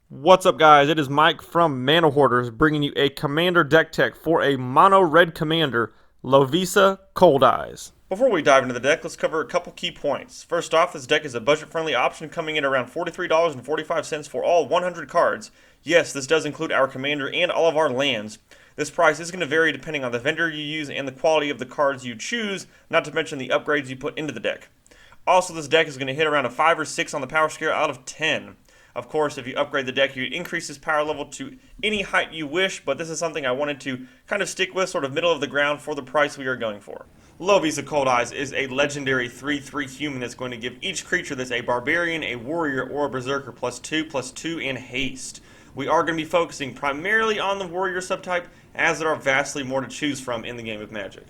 What's up, guys? It is Mike from ManaHoarders bringing you a Commander deck tech for a mono red commander, Lovisa Coldeyes. Before we dive into the deck, let's cover a couple key points. First off, this deck is a budget-friendly option coming in around $43.45 for all 100 cards. Yes, this does include our commander and all of our lands. This price is going to vary depending on the vendor you use and the quality of the cards you choose, not to mention the upgrades you put into the deck. Also, this deck is going to hit around a 5 or 6 on the power scale out of 10. Of course, if you upgrade the deck, you increase its power level to any height you wish, but this is something I wanted to kind of stick with, sort of middle of the ground for the price we are going for. Lovisa Coldeyes is a legendary 3/3 human that's going to give each creature that's a barbarian, a warrior, or a berserker +2/+2 in haste. We are going to be focusing primarily on the warrior subtype, as there are vastly more to choose from in the game of Magic.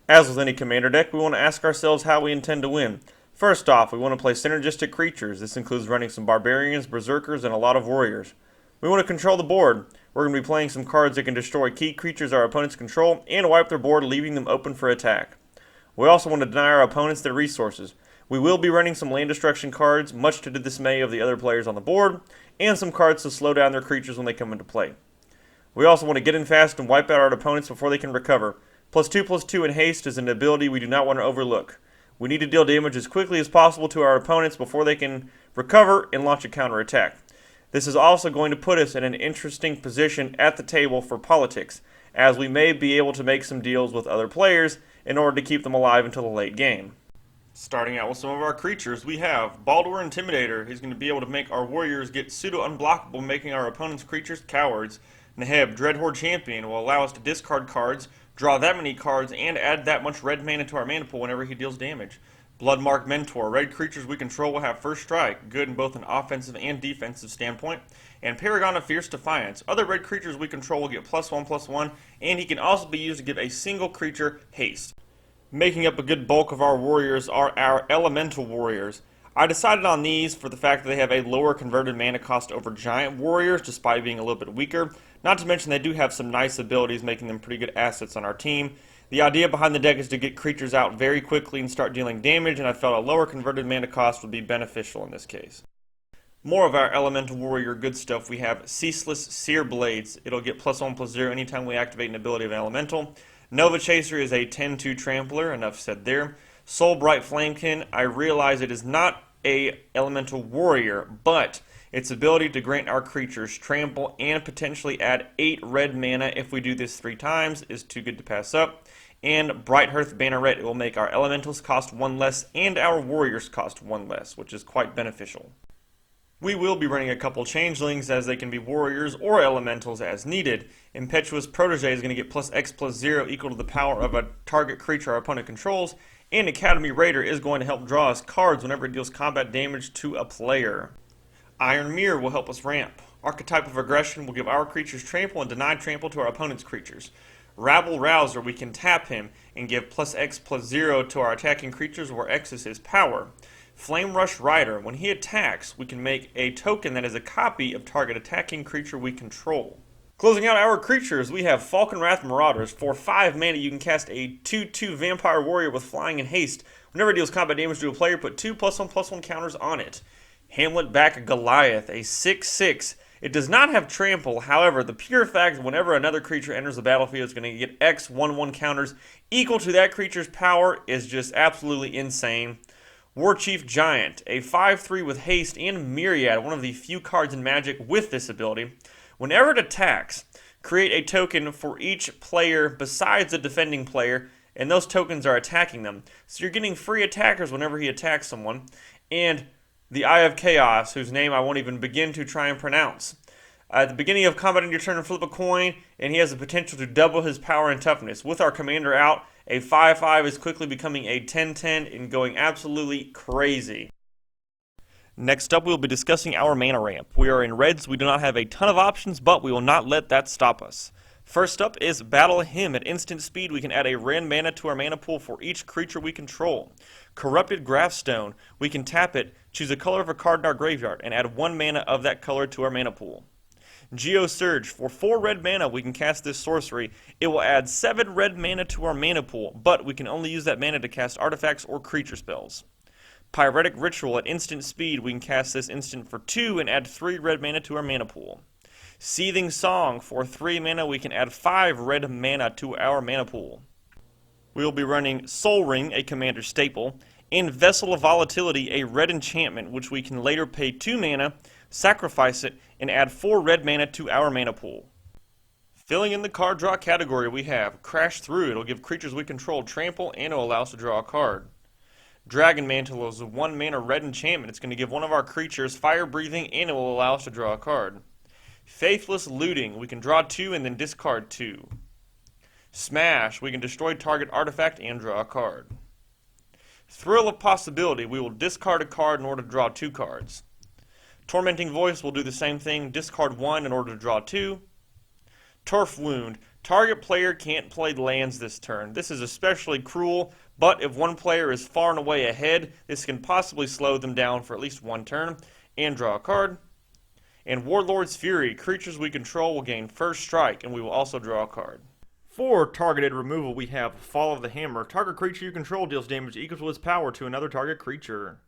As with any commander deck, we want to ask ourselves how we intend to win. First off, we want to play synergistic creatures. This includes running some barbarians, berserkers, and a lot of warriors. We want to control the board. We're going to be playing some cards that can destroy key creatures our opponents control and wipe their board, leaving them open for attack. We also want to deny our opponents their resources. We will be running some land destruction cards, much to the dismay of the other players on the board, and some cards to slow down their creatures when they come into play. We also want to get in fast and wipe out our opponents before they can recover. +2/+2 in haste is an ability we do not want to overlook. We need to deal damage as quickly as possible to our opponents before they can recover and launch a counterattack. This is also going to put us in an interesting position at the table for politics, as we may be able to make some deals with other players in order to keep them alive until the late game. Starting out with some of our creatures, we have Baldur Intimidator. He's going to be able to make our warriors get pseudo-unblockable, making our opponent's creatures cowards. Neheb, Dreadhorde Champion, will allow us to discard cards, draw that many cards, and add that much red mana to our mana pool whenever he deals damage. Bloodmark Mentor. Red creatures we control will have first strike, good in both an offensive and defensive standpoint. And Paragon of Fierce Defiance. Other red creatures we control will get +1/+1, and he can also be used to give a single creature haste. Making up a good bulk of our warriors are our Elemental Warriors. I decided on these for the fact that they have a lower converted mana cost over Giant Warriors, despite being a little bit weaker. Not to mention they do have some nice abilities, making them pretty good assets on our team. The idea behind the deck is to get creatures out very quickly and start dealing damage, and I felt a lower converted mana cost would be beneficial in this case. More of our Elemental Warrior good stuff, we have Ceaseless Sear Blades. It'll get +1/+0 anytime we activate an ability of an Elemental. Nova Chaser is a 10/2 trampler, enough said there. Soulbright Flamekin, I realize it is not a Elemental Warrior, but its ability to grant our creatures trample and potentially add 8 red mana if we do this 3 times is too good to pass up. And Bright Hearth Banneret, it will make our elementals cost 1 less and our warriors cost 1 less, which is quite beneficial. We will be running a couple changelings, as they can be warriors or elementals as needed. Impetuous Protege is going to get +X/+0 equal to the power of a target creature our opponent controls, and Academy Raider is going to help draw us cards whenever it deals combat damage to a player. Iron Mirror will help us ramp. Archetype of Aggression will give our creatures trample and deny trample to our opponent's creatures. Rabble Rouser, we can tap him and give +X/+0 to our attacking creatures, where X is his power. Flame Rush Rider, when he attacks, we can make a token that is a copy of target attacking creature we control. Closing out our creatures, we have Falkenrath Marauders. For 5 mana, you can cast a 2/2 Vampire Warrior with Flying and Haste. Whenever it deals combat damage to a player, put 2 +1/+1 counters on it. Hamlet Back Goliath, a 6/6. It does not have trample, however, the pure fact that whenever another creature enters the battlefield is going to get X/1/1 counters equal to that creature's power is just absolutely insane. Warchief Giant, a 5/3 with haste and myriad, one of the few cards in Magic with this ability. Whenever it attacks, create a token for each player besides the defending player, and those tokens are attacking them. So you're getting free attackers whenever he attacks someone. And the Eye of Chaos, whose name I won't even begin to try and pronounce. At the beginning of combat on your turn, flip a coin, and he has the potential to double his power and toughness. With our commander out, a 5/5 is quickly becoming a 10/10 and going absolutely crazy. Next up, we'll be discussing our mana ramp. We are in reds, we do not have a ton of options, but we will not let that stop us. First up is Battle Hymn. At instant speed, we can add a red mana to our mana pool for each creature we control. Corrupted Graphstone, we can tap it, choose a color of a card in our graveyard, and add 1 mana of that color to our mana pool. Geosurge, for 4 red mana, we can cast this sorcery. It will add 7 red mana to our mana pool, but we can only use that mana to cast artifacts or creature spells. Pyretic Ritual. At instant speed, we can cast this instant for 2 and add 3 red mana to our mana pool. Seething Song. For 3 mana, we can add 5 red mana to our mana pool. We will be running Soul Ring, a commander staple, and Vessel of Volatility, a red enchantment, which we can later pay 2 mana, sacrifice it, and add 4 red mana to our mana pool. Filling in the card draw category, we have Crash Through. It'll give creatures we control trample, and it'll allow us to draw a card. Dragon Mantle is a 1 mana red enchantment. It's going to give one of our creatures fire breathing, and it will allow us to draw a card. Faithless Looting. We can draw 2 and then discard 2. Smash. We can destroy target artifact and draw a card. Thrill of Possibility. We will discard a card in order to draw 2 cards. Tormenting Voice will do the same thing. Discard 1 in order to draw 2. Turf Wound. Target player can't play lands this turn. This is especially cruel, but if one player is far and away ahead, this can possibly slow them down for at least 1 turn and draw a card. And Warlord's Fury. Creatures we control will gain first strike, and we will also draw a card. For targeted removal, we have Fall of the Hammer. Target creature you control deals damage equal to its power to another target creature.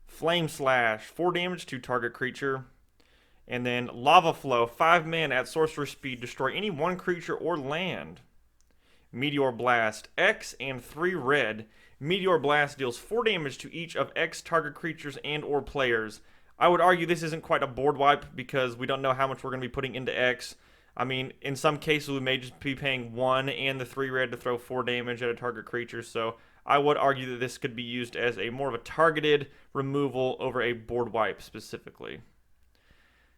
Flame Slash. 4 damage to target creature. And then Lava Flow, 5 mana at sorcerer speed, destroy any 1 creature or land. Meteor Blast, X and 3 red. Meteor Blast deals 4 damage to each of X target creatures and or players. I would argue this isn't quite a board wipe because we don't know how much we're going to be putting into X. I mean, in some cases we may just be paying 1 and the 3 red to throw 4 damage at a target creature, so I would argue that this could be used as a more of a targeted removal over a board wipe specifically.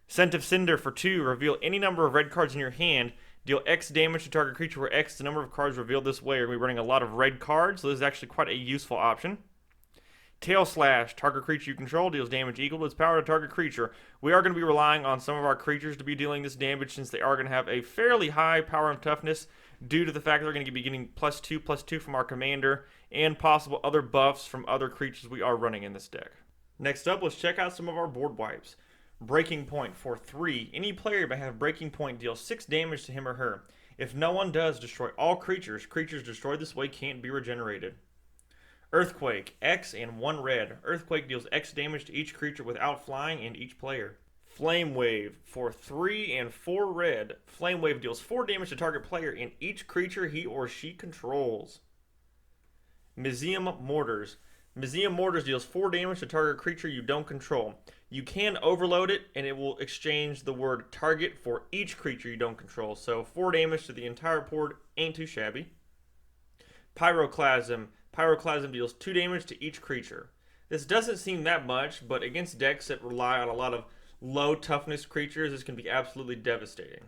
Scent of Cinder for 2. Reveal any number of red cards in your hand. Deal X damage to target creature where X is the number of cards revealed this way. We're going to be running a lot of red cards, so this is actually quite a useful option. Tail Slash. Target creature you control deals damage equal to its power to target creature. We are going to be relying on some of our creatures to be dealing this damage since they are going to have a fairly high power and toughness due to the fact that they're going to be getting +2/+2 from our commander and possible other buffs from other creatures we are running in this deck. Next up, let's check out some of our board wipes. Breaking Point for 3. Any player may have Breaking Point deal 6 damage to him or her. If no one does, destroy all creatures. Creatures destroyed this way can't be regenerated. Earthquake, X and 1 red. Earthquake deals X damage to each creature without flying and each player. Flame Wave for 3 and 4 red. Flame Wave deals 4 damage to target player and each creature he or she controls. Mizzium Mortars. Mizzium Mortars deals 4 damage to target creature you don't control. You can overload it, and it will exchange the word target for each creature you don't control. So 4 damage to the entire board ain't too shabby. Pyroclasm. Pyroclasm deals 2 damage to each creature. This doesn't seem that much, but against decks that rely on a lot of low toughness creatures, this can be absolutely devastating.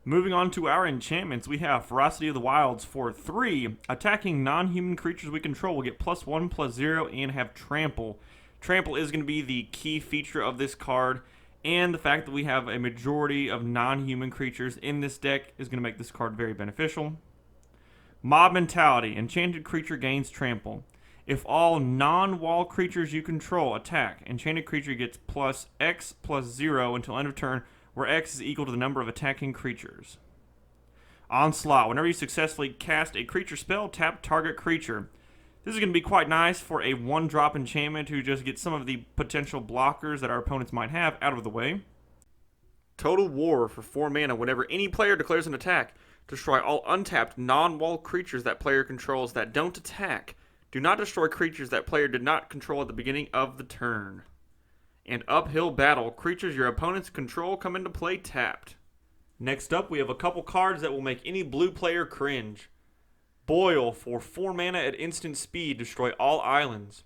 Moving on to our enchantments, we have Ferocity of the Wilds for 3. Attacking non-human creatures we control will get +1/+0 and have Trample. Trample is going to be the key feature of this card, and the fact that we have a majority of non-human creatures in this deck is going to make this card very beneficial. Mob Mentality. Enchanted creature gains Trample. If all non-wall creatures you control attack, enchanted creature gets +X/+0 until end of turn, where X is equal to the number of attacking creatures. Onslaught. Whenever you successfully cast a creature spell, tap target creature. This is going to be quite nice for a 1-drop enchantment to just get some of the potential blockers that our opponents might have out of the way. Total War for 4 mana. Whenever any player declares an attack, destroy all untapped non-wall creatures that player controls that don't attack. Do not destroy creatures that player did not control at the beginning of the turn. And Uphill Battle. Creatures your opponents control come into play tapped. Next up, we have a couple cards that will make any blue player cringe. Boil for 4 mana at instant speed, destroy all islands.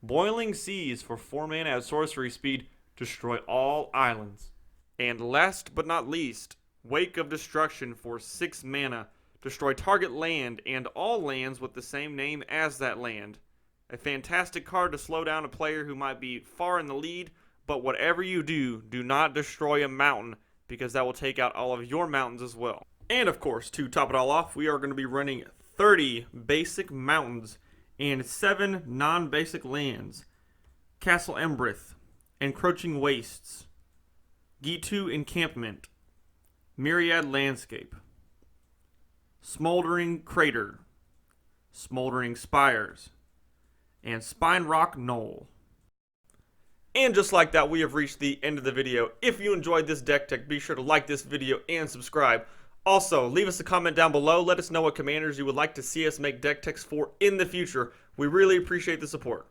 Boiling Seas for 4 mana at sorcery speed, destroy all islands. And last but not least, Wake of Destruction for 6 mana, destroy target land and all lands with the same name as that land. A fantastic card to slow down a player who might be far in the lead, but whatever you do, do not destroy a mountain because that will take out all of your mountains as well. And of course, to top it all off, we are going to be running 30 basic mountains and 7 non-basic lands. Castle Embrith, Encroaching Wastes, Gitu Encampment, Myriad Landscape, Smoldering Crater, Smoldering Spires, and Spine Rock Knoll. And just like that, we have reached the end of the video. If you enjoyed this deck tech, be sure to like this video and subscribe. Also, leave us a comment down below. Let us know what commanders you would like to see us make deck techs for in the future. We really appreciate the support.